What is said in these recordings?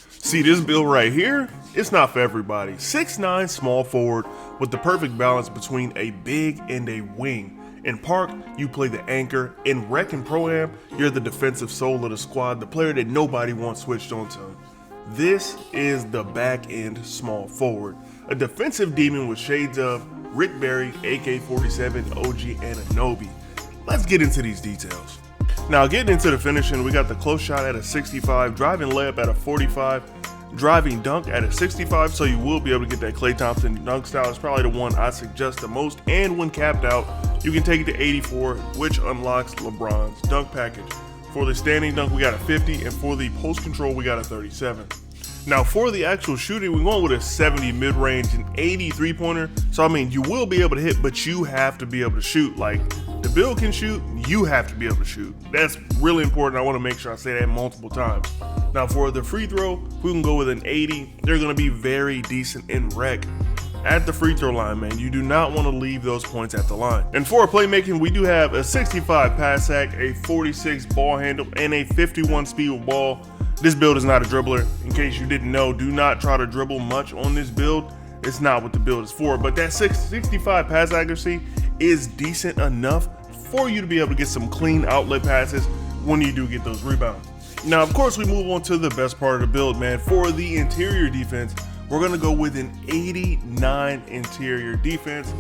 See this build right here? It's not for everybody. 6'9" small forward with the perfect balance between a big and a wing. In park, you play the anchor. In rec and pro-am, you're the defensive soul of the squad, the player that nobody wants switched onto. This is the back end small forward. A defensive demon with shades of Rick Barry, AK-47, OG Anunoby. Let's get into these details. Now getting into the finishing, we got the close shot at a 65, driving layup at a 45, driving dunk at a 65, so you will be able to get that Klay Thompson dunk style. It's probably the one I suggest the most, and when capped out, you can take it to 84, which unlocks LeBron's dunk package. For the standing dunk, we got a 50, and for the post control, we got a 37. Now for the actual shooting, we're going with a 70 mid-range and 80 three-pointer. So I mean, you will be able to hit, but you have to be able to shoot. Like, the build can shoot, you have to be able to shoot. That's really important. I want to make sure I say that multiple times. Now for the free throw, we can go with an 80. They're going to be very decent in rec. At the free throw line, man, you do not want to leave those points at the line. And for playmaking, we do have a 65 pass sack, a 46 ball handle, and a 51 speed with ball. This build is not a dribbler. In case you didn't know, do not try to dribble much on this build. It's not what the build is for, but that 65 pass accuracy is decent enough for you to be able to get some clean outlet passes when you do get those rebounds. Now, of course, we move on to the best part of the build, man. For the interior defense, we're gonna go with an 89 interior defense.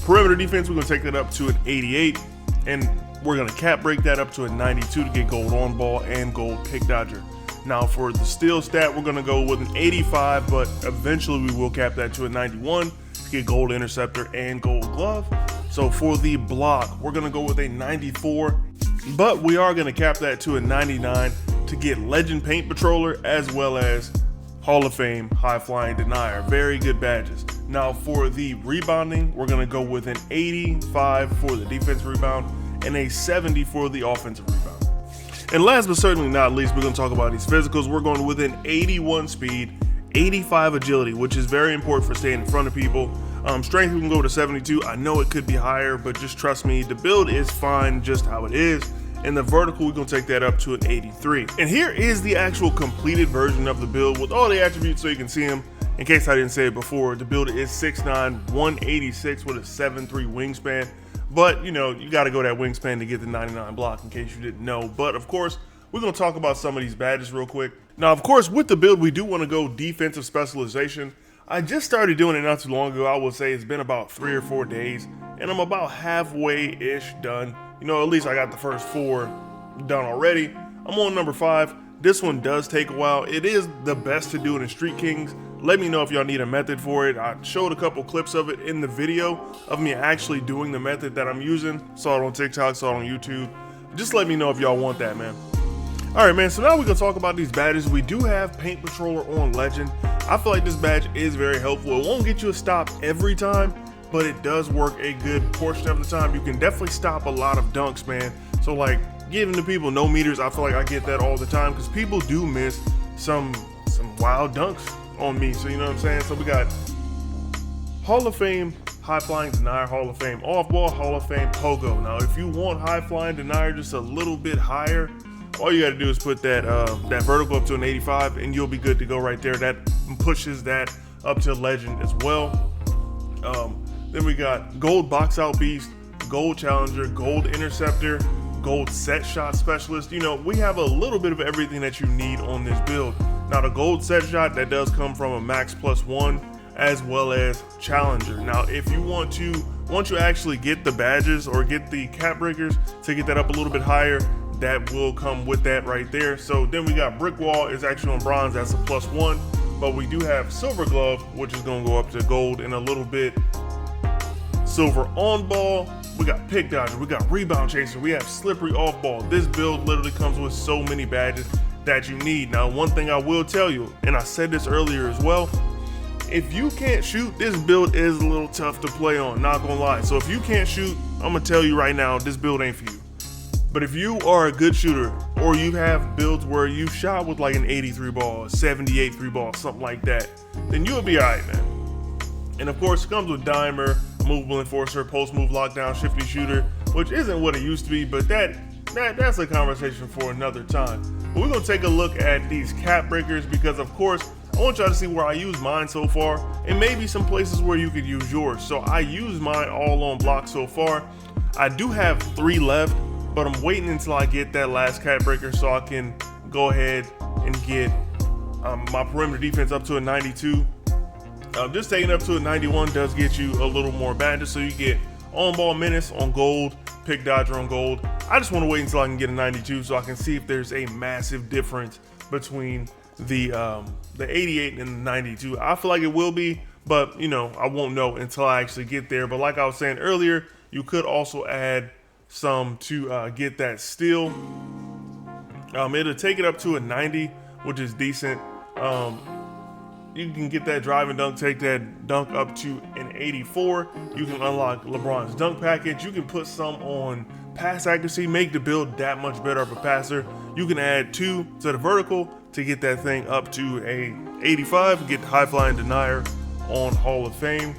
Perimeter defense, we're gonna take that up to an 88, and we're gonna cap break that up to a 92 to get gold on ball and gold pick dodger. Now for the steal stat, we're gonna go with an 85, but eventually we will cap that to a 91 to get gold interceptor and gold glove. So for the block, we're gonna go with a 94, but we are gonna cap that to a 99 to get legend paint patroller as well as Hall of Fame High-Flying Denier. Very good badges. Now for the rebounding, we're gonna go with an 85 for the defensive rebound and a 70 for the offensive rebound. And last but certainly not least, we're gonna talk about these physicals. We're going with an 81 speed, 85 agility, which is very important for staying in front of people. Strength, we can go to 72. I know it could be higher, but just trust me, the build is fine just how it is. And the vertical, we're gonna take that up to an 83. And here is the actual completed version of the build with all the attributes so you can see them. In case I didn't say it before, the build is 6'9", 186 with a 7'3" wingspan. But, you know, you got to go that wingspan to get the 99 block in case you didn't know. But, of course, we're going to talk about some of these badges real quick. Now, of course, with the build, we do want to go defensive specialization. I just started doing it not too long ago. I would say it's been about 3 or 4 days, and I'm about halfway-ish done. You know, at least I got the first 4 done already. I'm on number 5. This one does take a while. It is the best to do it in Street Kings. Let me know if y'all need a method for it. I showed a couple clips of it in the video of me actually doing the method that I'm using. Saw it on TikTok, saw it on YouTube. Just let me know if y'all want that, man. All right, man, so now we're gonna talk about these badges. We do have Paint Patroller on Legend. I feel like this badge is very helpful. It won't get you a stop every time, but it does work a good portion of the time. You can definitely stop a lot of dunks, man. So like giving the people no meters, I feel like I get that all the time because people do miss some wild dunks on me. So you know what I'm saying? So we got Hall of Fame High-Flying Denier, Hall of Fame Off-Ball, Hall of Fame Pogo. Now if you want High-Flying Denier just a little bit higher, all you got to do is put that that vertical up to an 85 and you'll be good to go right there. That pushes that up to Legend as well. Then we got Gold Box Out Beast, Gold Challenger, Gold Interceptor, Gold Set Shot Specialist. You know, we have a little bit of everything that you need on this build. Now the Gold Set Shot, that does come from a Max +1 as well as Challenger. Now if you want to, once you actually get the badges or get the cap breakers to get that up a little bit higher, that will come with that right there. So then we got Brick Wall is actually on bronze, that's a +1, but we do have Silver Glove, which is gonna go up to gold in a little bit. Silver on ball, we got Pick Dodger, we got Rebound Chaser, we have Slippery Off Ball. This build literally comes with so many badges that you need. Now one thing I will tell you, and I said this earlier as well, if you can't shoot, this build is a little tough to play on, not gonna lie. So if you can't shoot, I'm gonna tell you right now, this build ain't for you. But if you are a good shooter, or you have builds where you shot with like an 83 ball, 78 3 ball, something like that, then you'll be all right, man. And of course, it comes with Dimer, Movable Enforcer, Post Move Lockdown, Shifty Shooter, which isn't what it used to be, but that's a conversation for another time. But we're gonna take a look at these cap breakers because of course I want y'all to see where I use mine so far and maybe some places where you could use yours. So I use mine all on block so far. I do have 3 left, but I'm waiting until I get that last cap breaker so I can go ahead and get my perimeter defense up to a 92. Just taking it up to a 91 does get you a little more badges, so you get on-ball menace on gold, pick dodger on gold. I just want to wait until I can get a 92 so I can see if there's a massive difference between the 88 and the 92. I feel like it will be, but you know, I won't know until I actually get there. But like I was saying earlier, you could also add some to get that steal. It'll take it up to a 90, which is decent. You can get that drive and dunk, take that dunk up to an 84. You can unlock LeBron's dunk package. You can put some on pass accuracy, make the build that much better of a passer. You can add 2 to the vertical to get that thing up to a 85, get High-Flying Denier on Hall of Fame.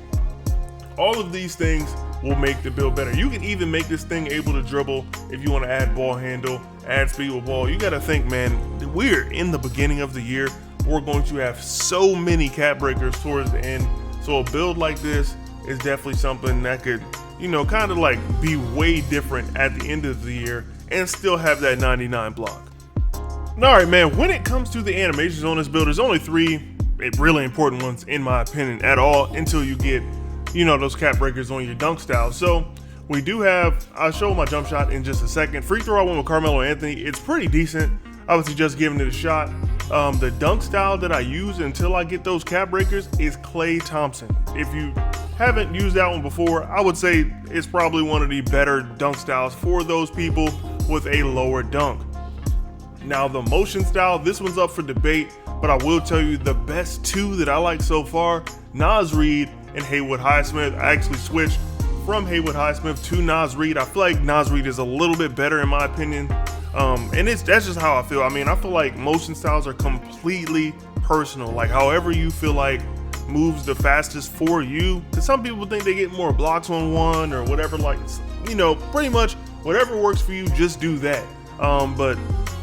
All of these things will make the build better. You can even make this thing able to dribble if you want to add ball handle, add speed with ball. You got to think, man, we're in the beginning of the year. We're going to have so many cap breakers towards the end. So a build like this is definitely something that could, you know, kind of like be way different at the end of the year and still have that 99 block. All right, man, when it comes to the animations on this build, there's only 3 really important ones in my opinion at all until you get, you know, those cap breakers on your dunk style. So we do have, I'll show my jump shot in just a second. Free throw I went with Carmelo Anthony. It's pretty decent. Obviously just giving it a shot. The dunk style that I use until I get those cap breakers is Klay Thompson. If you haven't used that one before, I would say it's probably one of the better dunk styles for those people with a lower dunk. Now the motion style, this one's up for debate, but I will tell you the best 2 that I like so far, Naz Reid and Haywood Highsmith. I actually switched from Haywood Highsmith to Naz Reid. I feel like Naz Reid is a little bit better in my opinion. And that's just how I feel. I mean, I feel like motion styles are completely personal. Like however you feel like moves the fastest for you. Because some people think they get more blocks on one or whatever. Like, you know, pretty much whatever works for you, just do that. But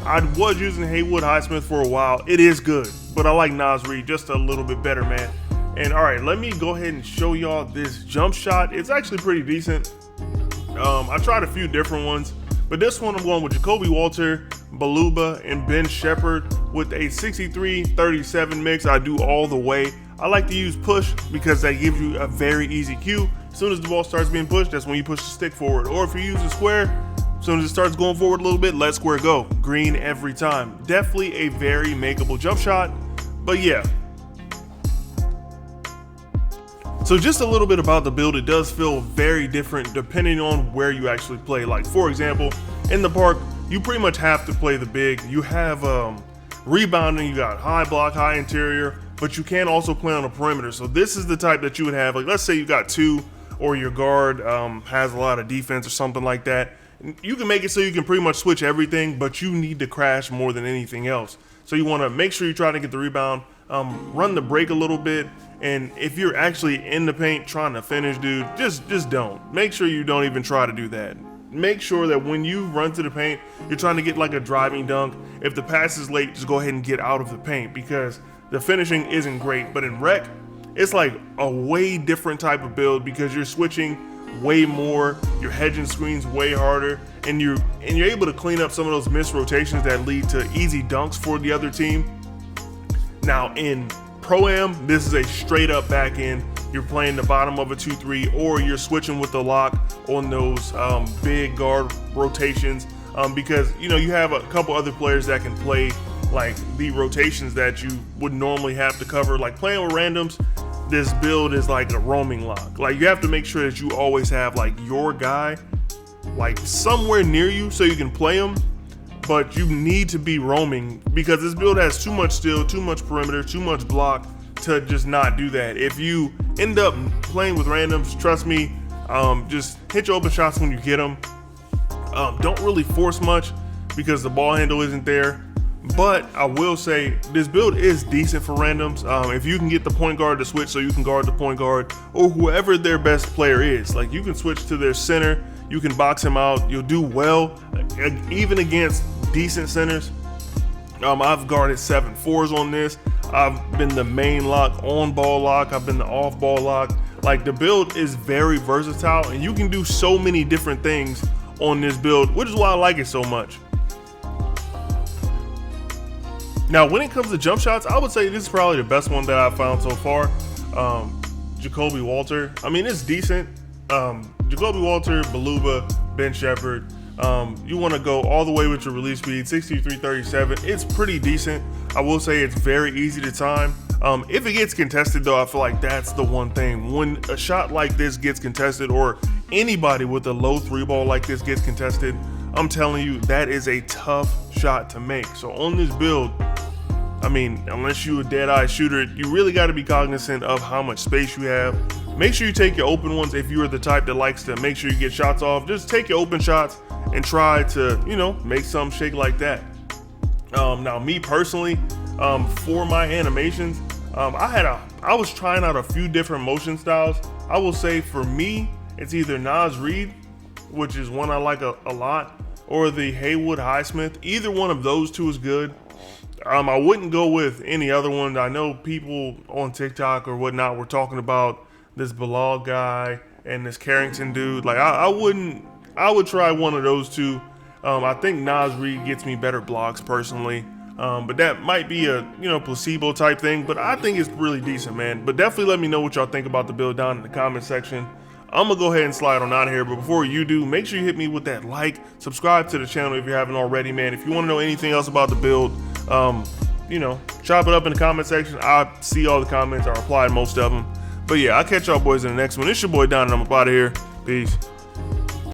I was using Haywood Highsmith for a while. It is good, but I like Naz Reid just a little bit better, man. And all right, let me go ahead and show y'all this jump shot. It's actually pretty decent. I tried a few different ones. But this one I'm going with Jacoby Walter, Baluba, and Ben Shepherd with a 63-37 mix. I do all the way. I like to use push because that gives you a very easy cue. As soon as the ball starts being pushed, that's when you push the stick forward. Or if you use a square, as soon as it starts going forward a little bit, let square go. Green every time. Definitely a very makeable jump shot. But yeah. So just a little bit about the build, it does feel very different depending on where you actually play. Like for example, in the park, you pretty much have to play the big. You have rebounding, you got high block, high interior, but you can also play on the perimeter. So this is the type that you would have, like let's say you got 2 or your guard has a lot of defense or something like that. You can make it so you can pretty much switch everything, but you need to crash more than anything else. So you want to make sure you try to get the rebound, run the break a little bit. And if you're actually in the paint trying to finish, dude, just don't. Make sure you don't even try to do that. Make sure that when you run to the paint, you're trying to get like a driving dunk. If the pass is late, just go ahead and get out of the paint because the finishing isn't great. But in rec, it's like a way different type of build because you're switching way more, you're hedging screens way harder, and you're able to clean up some of those missed rotations that lead to easy dunks for the other team. Now in Pro-Am, this is a straight up back end. You're playing the bottom of a 2-3 or you're switching with the lock on those big guard rotations because you know you have a couple other players that can play like the rotations that you would normally have to cover. Like playing with randoms, this build is like a roaming lock. Like you have to make sure that you always have like your guy like somewhere near you so you can play him. But you need to be roaming because this build has too much steal, too much perimeter, too much block to just not do that. If you end up playing with randoms, trust me, just hit your open shots when you get them. Don't really force much because the ball handle isn't there. But I will say this build is decent for randoms. If you can get the point guard to switch so you can guard the point guard or whoever their best player is, like you can switch to their center, you can box him out, you'll do well even against decent centers. I've guarded 7-4s on this. I've been the main lock, on ball lock. I've been the off ball lock. Like, the build is very versatile, and you can do so many different things on this build, which is why I like it so much. Now, when it comes to jump shots, I would say this is probably the best one that I've found so far. Jacoby Walter. I mean, it's decent. Jacoby Walter, Beluba, Ben Shepherd. You want to go all the way with your release speed, 63.37. It's pretty decent. I will say it's very easy to time. If it gets contested, though, I feel like that's the one thing. When a shot like this gets contested, or anybody with a low 3-ball like this gets contested, I'm telling you, that is a tough shot to make. So on this build, I mean, unless you're a dead-eye shooter, you really got to be cognizant of how much space you have. Make sure you take your open ones. If you're the type that likes to make sure you get shots off, just take your open shots and try to, you know, make some shake like that. Now, me personally, for my animations, I was trying out a few different motion styles. I will say for me, it's either Nas Reed, which is one I like a lot, or the Haywood Highsmith. Either one of those two is good. I wouldn't go with any other one. I know people on TikTok or whatnot were talking about this Bilal guy and this Carrington dude. Like, I would try one of those two. I think Nas Reed gets me better blocks personally. But that might be a, you know, placebo type thing, but I think it's really decent, man. But definitely let me know what y'all think about the build down in the comment section. I'm gonna go ahead and slide on out of here, but before you do, make sure you hit me with that like, subscribe to the channel if you haven't already, man. If you want to know anything else about the build, you know, chop it up in the comment section. I see all the comments, I reply to most of them. But yeah, I'll catch y'all boys in the next one. It's your boy Don, and I'm up out of here. Peace.